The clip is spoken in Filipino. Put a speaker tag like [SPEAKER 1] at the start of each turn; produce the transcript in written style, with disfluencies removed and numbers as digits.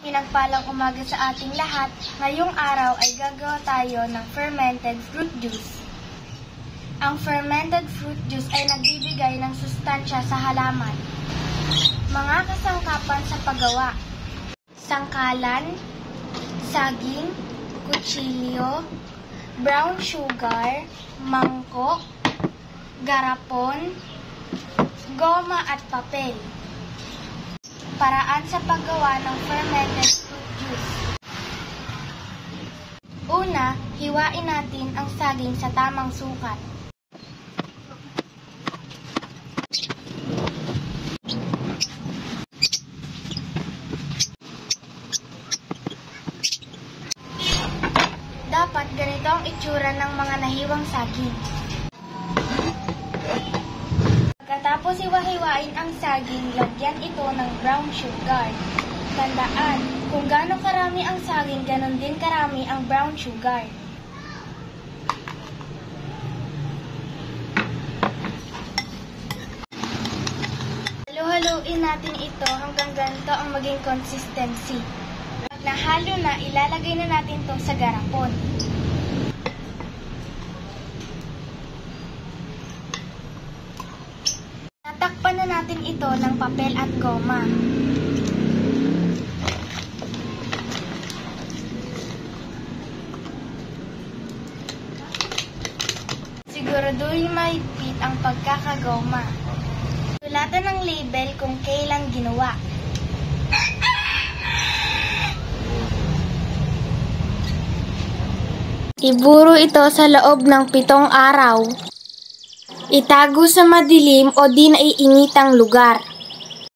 [SPEAKER 1] Pinagpalang umaga sa ating lahat. Ngayong araw ay gagawa tayo ng fermented fruit juice. Ang fermented fruit juice ay nagbibigay ng sustansya sa halaman. Mga kasangkapan sa paggawa: sangkalan, saging, kutsilyo, brown sugar, mangkok, garapon, goma at papel. Paraan sa paggawa ng fermented fruit juice. Una, hiwain natin ang saging sa tamang sukat. Dapat ganito ang itsura ng mga nahiwang saging. Pagkatapos hiwa-hiwain ang saging, lagyan ito ng brown sugar. Tandaan, kung gaano karami ang saging, ganon din karami ang brown sugar. Halo-haloin natin ito hanggang ganito ang maging consistency. Pag nahalo na, ilalagay na natin ito sa garapon. Tatakpan na natin ito ng papel at goma. Siguraduhin mahigpit ang pagkakagoma. Sulatan ng label kung kailan ginawa. Iburo ito sa loob ng 7 araw. Itago sa madilim o di naiinitang lugar.